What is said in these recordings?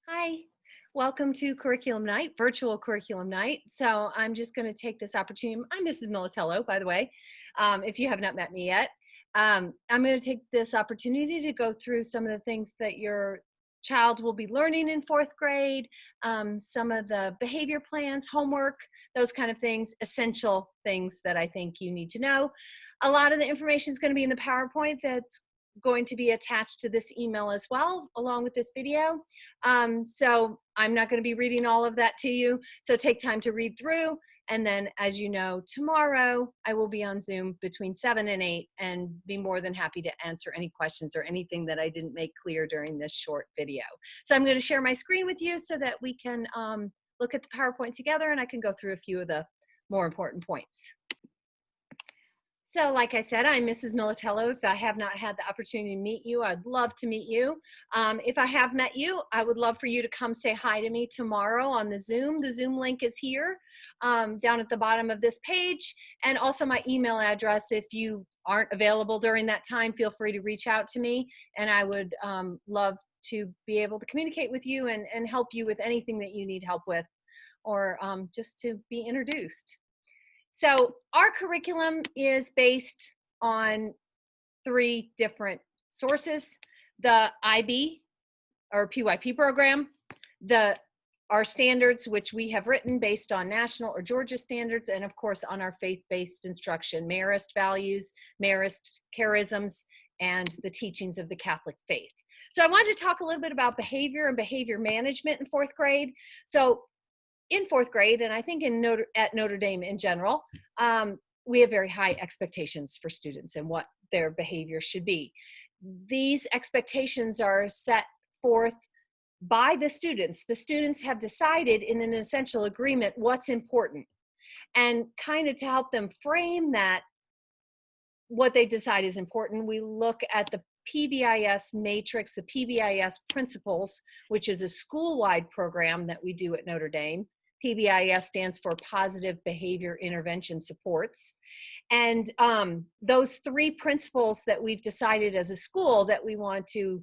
Hi, welcome to Curriculum Night, virtual curriculum night. So I'm just going to take this opportunity. I'm Mrs. Militello, by the way, if you have not met me yet. I'm going to take this opportunity to go through some of the things that your child will be learning in fourth grade, some of the behavior plans, homework, those kind of things, essential things that I think you need to know. A lot of the information is going to be in the PowerPoint that's going to be attached to this email as well, along with this video. So I'm not going to be reading all of that to you. So take time to read through. And then, as you know, tomorrow I will be on Zoom between 7 and 8 and be more than happy to answer any questions or anything that I didn't make clear during this short video. So I'm going to share my screen with you so that we can look at the PowerPoint together and I can go through a few of the more important points. So like I said, I'm Mrs. Militello. If I have not had the opportunity to meet you, I'd love to meet you. If I have met you, I would love for you to come say hi to me tomorrow on the Zoom. The Zoom link is here down at the bottom of this page, and also my email address. If you aren't available during that time, feel free to reach out to me, and I would love to be able to communicate with you and help you with anything that you need help with, or just to be introduced. So our curriculum is based on 3 different sources: the IB or PYP program, our standards, which we have written based on national or Georgia standards, and of course on our faith-based instruction, Marist values, Marist charisms, and the teachings of the Catholic faith. So I wanted to talk a little bit about behavior and behavior management in 4th grade. So in 4th grade, and I think at Notre Dame in general, we have very high expectations for students and what their behavior should be. These expectations are set forth by the students. The students have decided in an essential agreement what's important, and kind of to help them frame that, what they decide is important, we look at the PBIS matrix, the PBIS principles, which is a school-wide program that we do at Notre Dame. PBIS stands for Positive Behavior Intervention Supports. And those 3 principles that we've decided as a school that we want to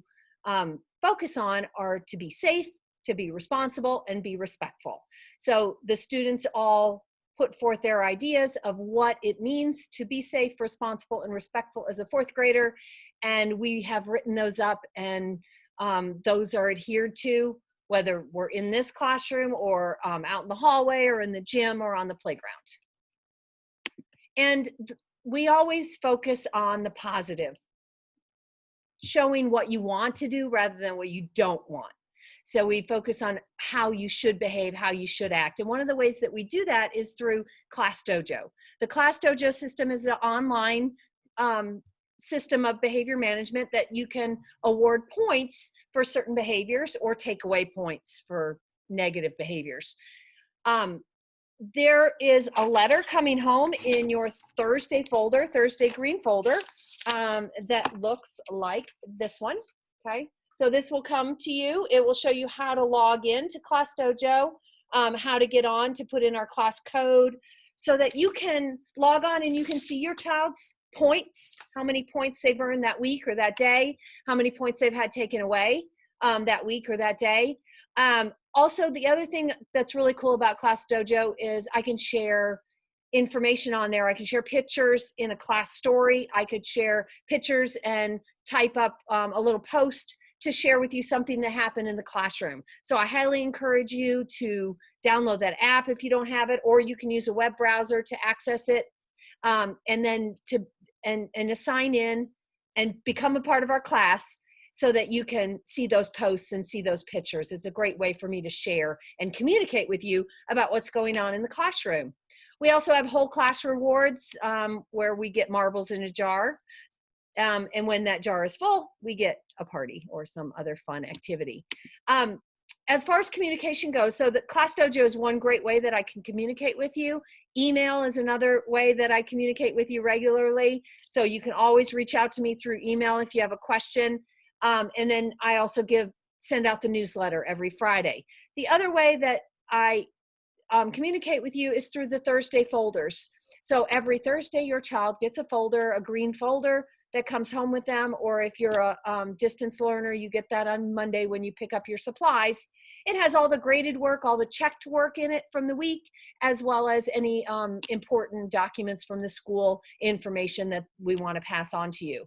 focus on are to be safe, to be responsible, and be respectful. So the students all put forth their ideas of what it means to be safe, responsible, and respectful as a 4th grader. And we have written those up, and those are adhered to, whether we're in this classroom or out in the hallway or in the gym or on the playground. And we always focus on the positive, showing what you want to do rather than what you don't want. So we focus on how you should behave, how you should act. And one of the ways that we do that is through Class Dojo. The Class Dojo system is an online system of behavior management that you can award points for certain behaviors or take away points for negative behaviors. There is a letter coming home in your Thursday folder, Thursday green folder, that looks like this one, okay? So this will come to you. It will show you how to log in to Class Dojo, how to get on, to put in our class code, so that you can log on and you can see your child's points, how many points they've earned that week or that day, how many points they've had taken away that week or that day. Also, the other thing that's really cool about Class Dojo is I can share information on there. I can share pictures in a class story. I could share pictures and type up a little post to share with you something that happened in the classroom. So I highly encourage you to download that app if you don't have it, or you can use a web browser to access it, and then to sign in and become a part of our class so that you can see those posts and see those pictures. It's a great way for me to share and communicate with you about what's going on in the classroom. We also have whole class rewards where we get marbles in a jar. And when that jar is full, we get a party or some other fun activity. As far as communication goes, so the Class Dojo is one great way that I can communicate with you. Email is another way that I communicate with you regularly. So you can always reach out to me through email if you have a question. And then I also send out the newsletter every Friday. The other way that I communicate with you is through the Thursday folders. So every Thursday, your child gets a folder, a green folder, that comes home with them, or if you're a distance learner, you get that on Monday when you pick up your supplies. It has all the graded work, all the checked work in it from the week, as well as any important documents from the school, information that we want to pass on to you.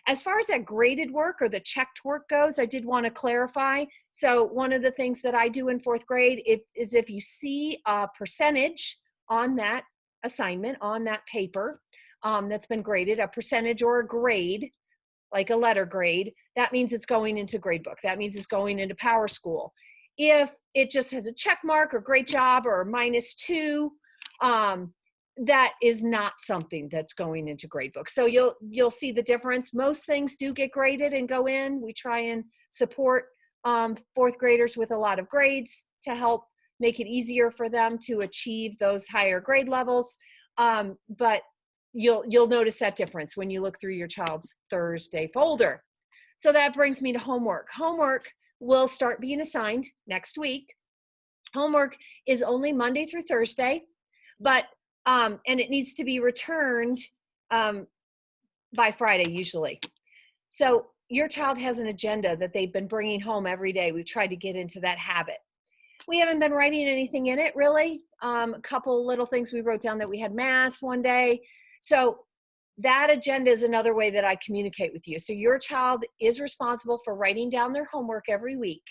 As far as that graded work or the checked work goes, I did want to clarify. So one of the things that I do in fourth grade is if you see a percentage on that assignment, on that paper that's been graded, a percentage or a grade, like a letter grade, that means it's going into gradebook. That means it's going into PowerSchool. If it just has a check mark or great job or -2, that is not something that's going into gradebook. So you'll see the difference. Most things do get graded and go in. We try and support fourth graders with a lot of grades to help make it easier for them to achieve those higher grade levels. But you'll notice that difference when you look through your child's Thursday folder. So that brings me to homework. Homework will start being assigned next week. Homework is only Monday through Thursday, but and it needs to be returned by Friday usually. So your child has an agenda that they've been bringing home every day. We've tried to get into that habit. We haven't been writing anything in it really. A couple little things we wrote down that we had mass one day. So that agenda is another way that I communicate with you. So your child is responsible for writing down their homework every week.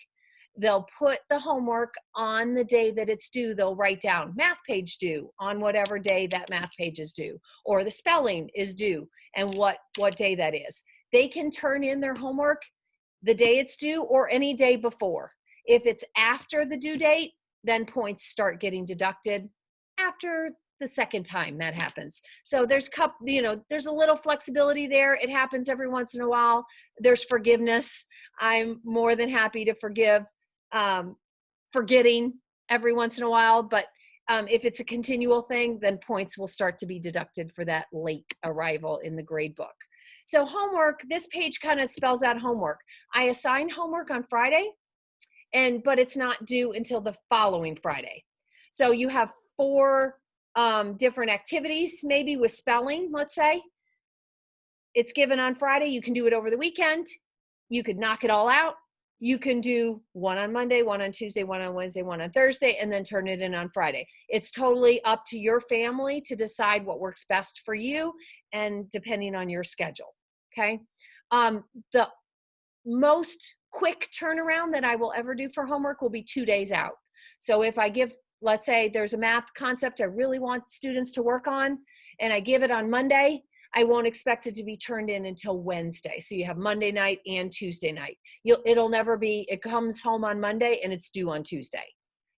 They'll put the homework on the day that it's due. They'll write down math page due on whatever day that math page is due, or the spelling is due and what day that is. They can turn in their homework the day it's due or any day before. If it's after the due date, then points start getting deducted after the second time that happens. So there's a little flexibility there. It happens every once in a while. There's forgiveness. I'm more than happy to forgive forgetting every once in a while, but if it's a continual thing, then points will start to be deducted for that late arrival in the grade book. So homework, this page kind of spells out homework. I assign homework on Friday, but it's not due until the following Friday. So you have 4 different activities, maybe with spelling, let's say. It's given on Friday. You can do it over the weekend. You could knock it all out. You can do one on Monday, one on Tuesday, one on Wednesday, one on Thursday, and then turn it in on Friday. It's totally up to your family to decide what works best for you and depending on your schedule, okay? The most quick turnaround that I will ever do for homework will be 2 days out. So if I give, let's say there's a math concept I really want students to work on, and I give it on Monday, I won't expect it to be turned in until Wednesday. So you have Monday night and Tuesday night. It'll never be, it comes home on Monday and it's due on Tuesday.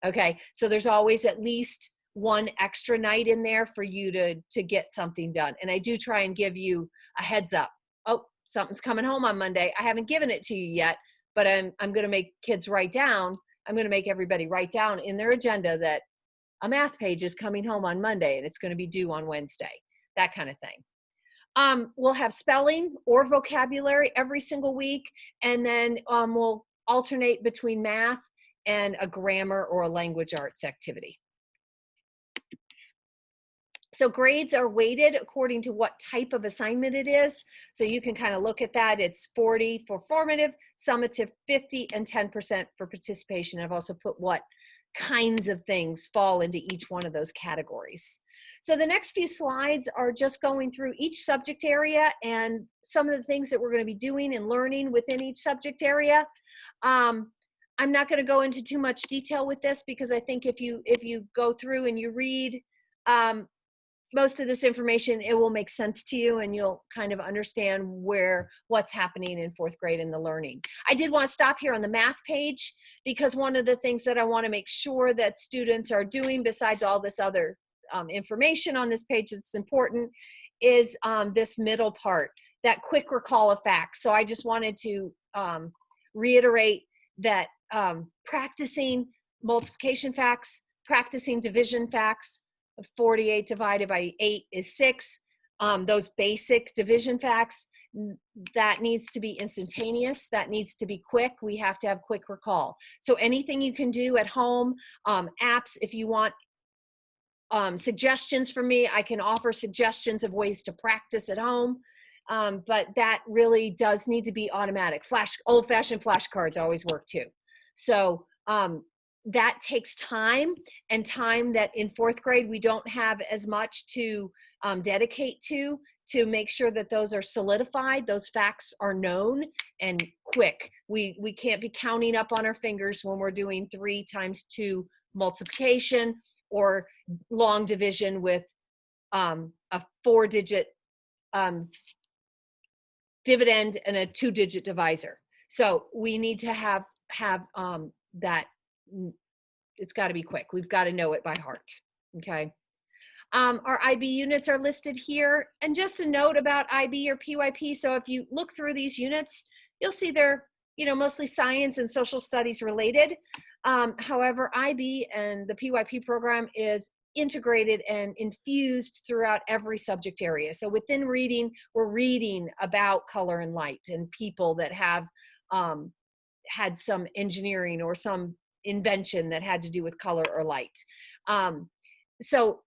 Okay, so there's always at least one extra night in there for you to get something done. And I do try and give you a heads up. Oh, something's coming home on Monday. I haven't given it to you yet, but I'm going to make kids write down. I'm going to make everybody write down in their agenda that a math page is coming home on Monday and it's going to be due on Wednesday, that kind of thing. We'll have spelling or vocabulary every single week, and then we'll alternate between math and a grammar or a language arts activity. So grades are weighted according to what type of assignment it is. So you can kind of look at that. It's 40 for formative, summative 50, and 10% for participation. I've also put what kinds of things fall into each one of those categories. So the next few slides are just going through each subject area and some of the things that we're going to be doing and learning within each subject area. I'm not going to go into too much detail with this because I think if you go through and you read most of this information, it will make sense to you and you'll kind of understand what's happening in fourth grade in the learning. I did want to stop here on the math page because one of the things that I want to make sure that students are doing besides all this other information on this page that's important is this middle part, that quick recall of facts. So I just wanted to reiterate that practicing multiplication facts, practicing division facts, 48 divided by 8 is 6. Those basic division facts, that needs to be instantaneous. That needs to be quick. We have to have quick recall. So anything you can do at home, apps, if you want suggestions from me, I can offer suggestions of ways to practice at home. but that really does need to be automatic. Old-fashioned flashcards always work too. So that takes time, and time that in fourth grade we don't have as much to dedicate to make sure that those are solidified, those facts are known and quick. We can't be counting up on our fingers when we're doing 3 times 2 multiplication or long division with a 4-digit dividend and a 2-digit divisor. So we need to have that. It's got to be quick. We've got to know it by heart. Okay. Our IB units are listed here. And just a note about IB or PYP. So if you look through these units, you'll see they're, mostly science and social studies related. However, IB and the PYP program is integrated and infused throughout every subject area. So within reading, we're reading about color and light and people that have had some engineering or some invention that had to do with color or light. So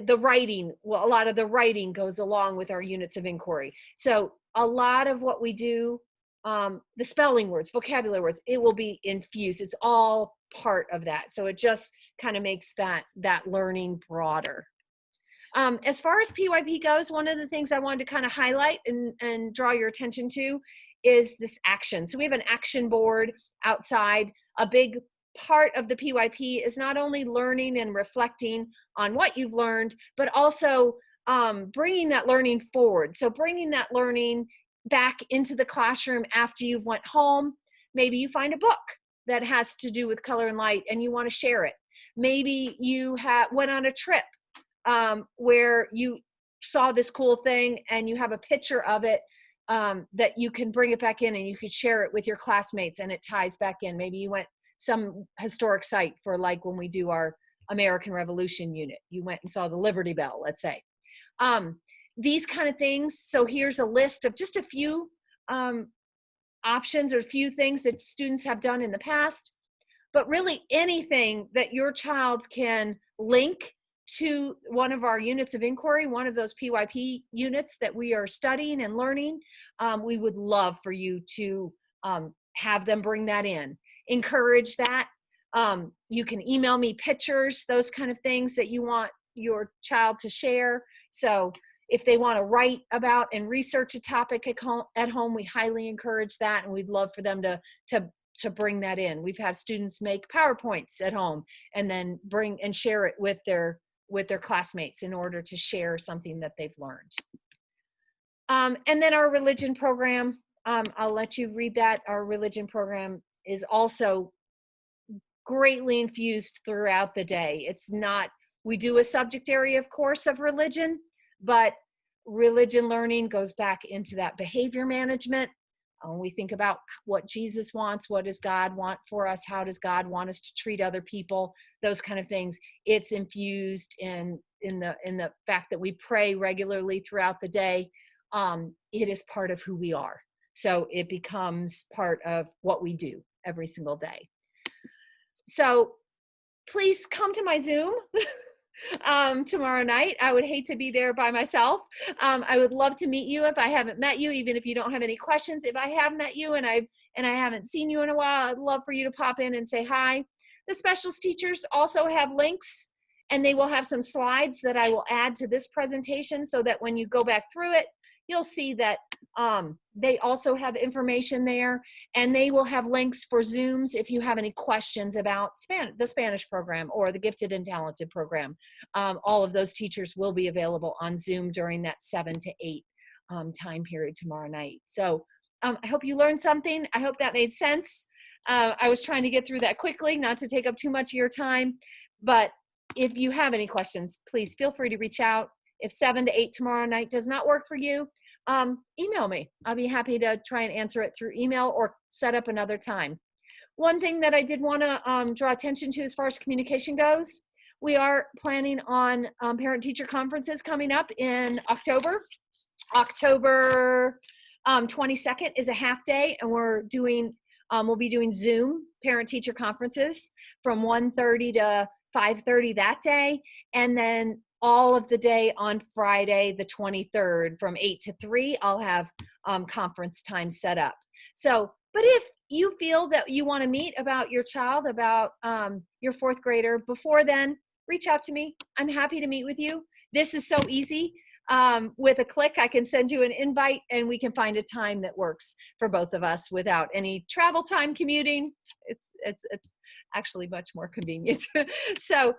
the writing, well, a lot of the writing goes along with our units of inquiry. So a lot of what we do, the spelling words, vocabulary words, it will be infused. It's all part of that. So it just kind of makes that learning broader. As far as PYP goes, one of the things I wanted to kind of highlight and draw your attention to is this action. So we have an action board outside. A big part of the PYP is not only learning and reflecting on what you've learned, but also bringing that learning forward. So bringing that learning back into the classroom after you've went home. Maybe you find a book that has to do with color and light and you want to share it. Maybe you went on a trip where you saw this cool thing and you have a picture of it that you can bring it back in and you could share it with your classmates and it ties back in. Maybe you went some historic site for, like when we do our American Revolution unit, you went and saw the Liberty Bell, let's say. These kind of things. So here's a list of just a few options or a few things that students have done in the past, but really anything that your child can link to one of our units of inquiry, one of those PYP units that we are studying and learning, we would love for you to have them bring that in. Encourage that. You can email me pictures, those kind of things that you want your child to share. So if they want to write about and research a topic at home, we highly encourage that, and we'd love for them to bring that in. We've had students make PowerPoints at home and then bring and share it with their classmates in order to share something that they've learned. And then our religion program, I'll let you read that. Our religion program is also greatly infused throughout the day. It's not, we do a subject area, of course, of religion, but religion learning goes back into that behavior management. We think about what Jesus wants, what does God want for us, how does God want us to treat other people, those kind of things. It's infused in the fact that we pray regularly throughout the day. It is part of who we are. So it becomes part of what we do every single day. So please come to my Zoom tomorrow night. I would hate to be there by myself. I would love to meet you if I haven't met you, even if you don't have any questions. If I have met you and I haven't seen you in a while, I'd love for you to pop in and say hi. The specialist teachers also have links, and they will have some slides that I will add to this presentation so that when you go back through it, you'll see that they also have information there, and they will have links for Zooms if you have any questions about the Spanish program or the Gifted and Talented program. All of those teachers will be available on Zoom during that 7 to 8 time period tomorrow night. So I hope you learned something. I hope that made sense. I was trying to get through that quickly, not to take up too much of your time, but if you have any questions, please feel free to reach out. If 7 to 8 tomorrow night does not work for you, email me. I'll be happy to try and answer it through email or set up another time. One thing that I did want to draw attention to as far as communication goes, we are planning on parent-teacher conferences coming up in October. October 22nd is a half day, and we'll be doing Zoom parent-teacher conferences from 1:30 to 5:30 that day. And then all of the day on Friday, the 23rd from 8 to 3. I'll have conference time set up. So, but if you feel that you want to meet about your child, about your fourth grader before then, reach out to me. I'm happy to meet with you. This is so easy. With a click, I can send you an invite and we can find a time that works for both of us without any travel time commuting. It's actually much more convenient. So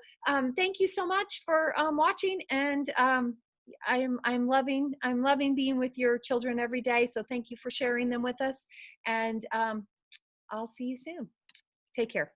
thank you so much for watching, and I'm loving being with your children every day. So thank you for sharing them with us, and I'll see you soon. Take care.